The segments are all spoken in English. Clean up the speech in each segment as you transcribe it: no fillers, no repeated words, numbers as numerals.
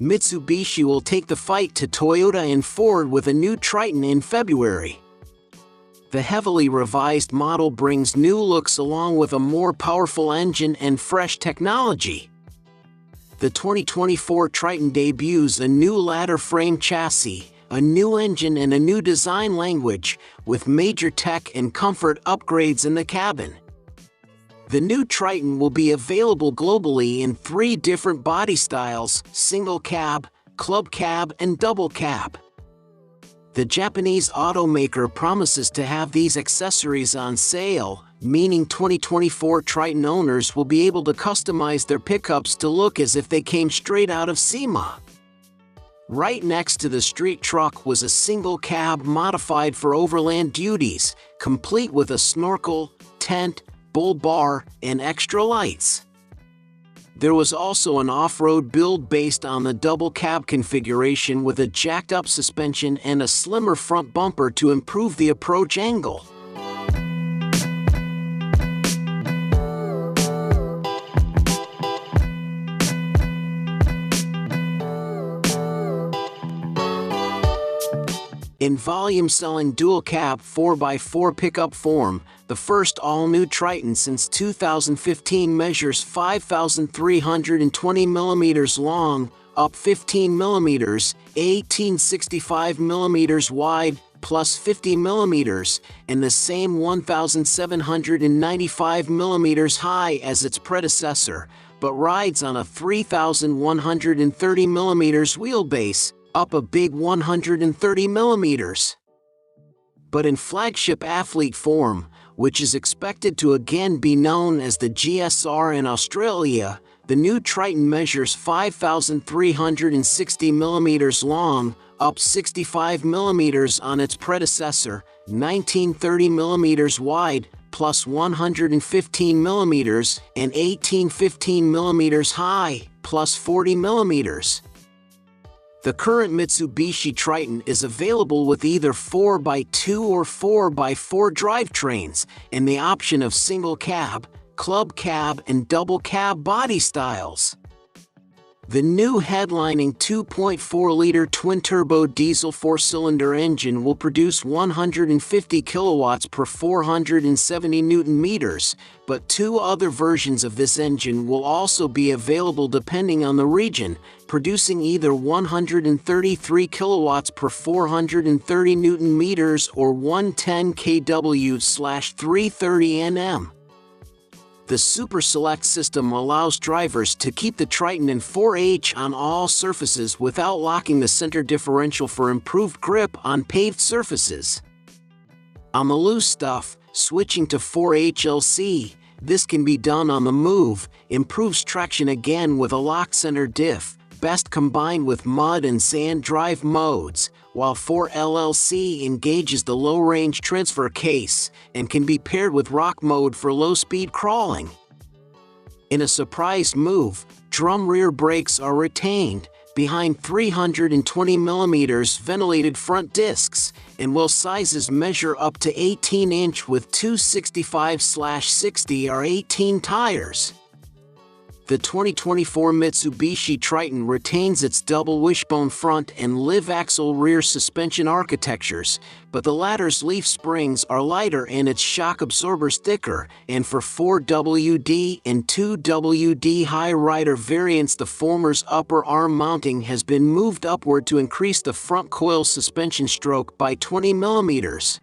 Mitsubishi will take the fight to Toyota and Ford with a new Triton in February. The heavily revised model brings new looks along with a more powerful engine and fresh technology. The 2024 Triton debuts a new ladder frame chassis, a new engine and a new design language, with major tech and comfort upgrades in the cabin. The new Triton will be available globally in 3 different body styles: single cab, club cab and double cab. The Japanese automaker promises to have these accessories on sale, meaning 2024 Triton owners will be able to customize their pickups to look as if they came straight out of SEMA. Right next to the street truck was a single cab modified for overland duties, complete with a snorkel, tent, bull bar, and extra lights. There was also an off-road build based on the double cab configuration with a jacked-up suspension and a slimmer front bumper to improve the approach angle. In volume-selling dual-cab 4x4 pickup form, the first all-new Triton since 2015 measures 5,320 mm long, up 15 mm, 1865 mm wide, plus 50 mm, and the same 1,795 mm high as its predecessor, but rides on a 3,130 mm wheelbase, up a big 130 mm. But in flagship athlete form, which is expected to again be known as the GSR in Australia, the new Triton measures 5,360 mm long, up 65 mm on its predecessor, 1930 mm wide, plus 115 mm, and 1815 mm high, plus 40 mm. The current Mitsubishi Triton is available with either 4x2 or 4x4 drivetrains, and the option of single cab, club cab and double cab body styles. The new headlining 2.4-liter twin-turbo diesel 4-cylinder engine will produce 150 kilowatts per 470 Nm, but 2 other versions of this engine will also be available depending on the region, producing either 133 kilowatts per 430 Nm or 110 kW/330 Nm. The Super Select system allows drivers to keep the Triton in 4H on all surfaces without locking the center differential for improved grip on paved surfaces. On the loose stuff, switching to 4HLC, this can be done on the move, improves traction again with a lock center diff, best combined with mud and sand drive modes, while 4LLC engages the low-range transfer case and can be paired with rock mode for low-speed crawling. In a surprise move, drum rear brakes are retained behind 320 mm ventilated front discs, and wheel sizes measure up to 18-inch with 265/60 or 18 tires. The 2024 Mitsubishi Triton retains its double wishbone front and live axle rear suspension architectures, but the latter's leaf springs are lighter and its shock absorbers thicker, and for 4WD and 2WD high rider variants the former's upper arm mounting has been moved upward to increase the front coil suspension stroke by 20 mm.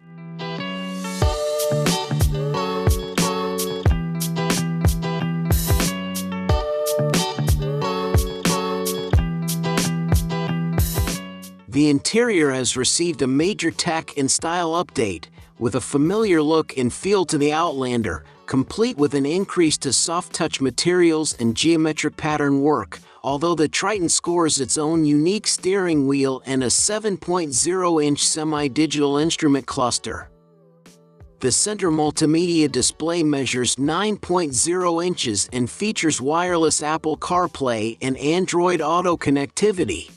The interior has received a major tech and style update, with a familiar look and feel to the Outlander, complete with an increase to soft-touch materials and geometric pattern work, although the Triton scores its own unique steering wheel and a 7.0-inch semi-digital instrument cluster. The center multimedia display measures 9.0 inches and features wireless Apple CarPlay and Android Auto connectivity.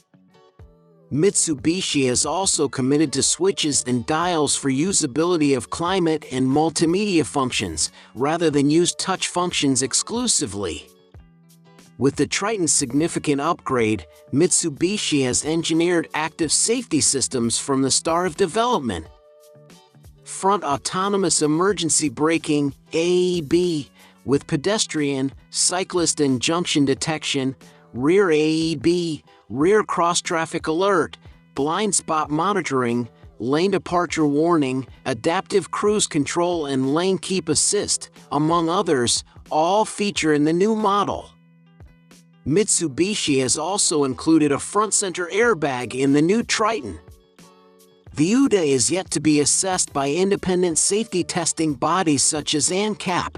Mitsubishi has also committed to switches and dials for usability of climate and multimedia functions, rather than use touch functions exclusively. With the Triton's significant upgrade, Mitsubishi has engineered active safety systems from the start of development. Front autonomous emergency braking (AEB) with pedestrian, cyclist and junction detection, rear AEB, rear cross-traffic alert, blind spot monitoring, lane departure warning, adaptive cruise control and lane keep assist, among others, all feature in the new model. Mitsubishi has also included a front center airbag in the new Triton. The UDA is yet to be assessed by independent safety testing bodies such as ANCAP.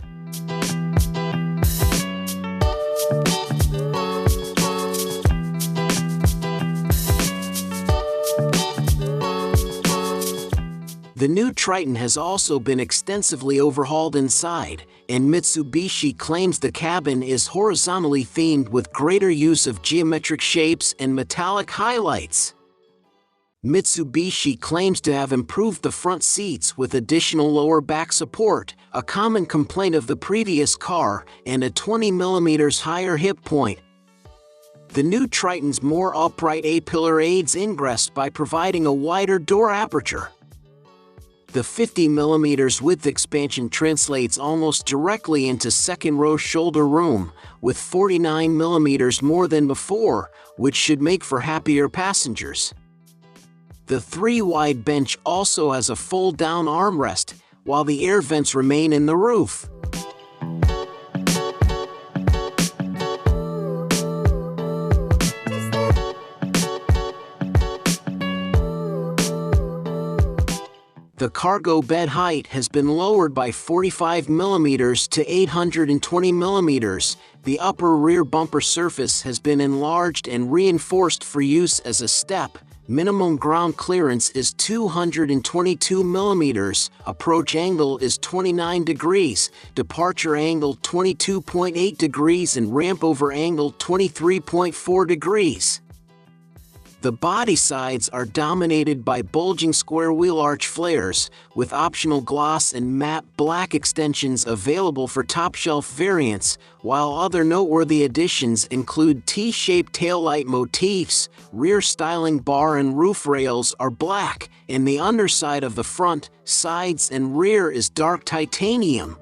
The new Triton has also been extensively overhauled inside, and Mitsubishi claims the cabin is horizontally themed with greater use of geometric shapes and metallic highlights. Mitsubishi claims to have improved the front seats with additional lower back support, a common complaint of the previous car, and a 20 mm higher hip point. The new Triton's more upright A-pillar aids ingress by providing a wider door aperture. The 50 mm width expansion translates almost directly into second-row shoulder room, with 49 mm more than before, which should make for happier passengers. The 3-wide bench also has a fold-down armrest, while the air vents remain in the roof. The cargo bed height has been lowered by 45 mm to 820 mm. The upper rear bumper surface has been enlarged and reinforced for use as a step. Minimum ground clearance is 222 mm, approach angle is 29 degrees, departure angle 22.8 degrees and ramp over angle 23.4 degrees. The body sides are dominated by bulging square wheel arch flares, with optional gloss and matte black extensions available for top-shelf variants, while other noteworthy additions include T-shaped taillight motifs, rear styling bar and roof rails are black, and the underside of the front, sides and rear is dark titanium.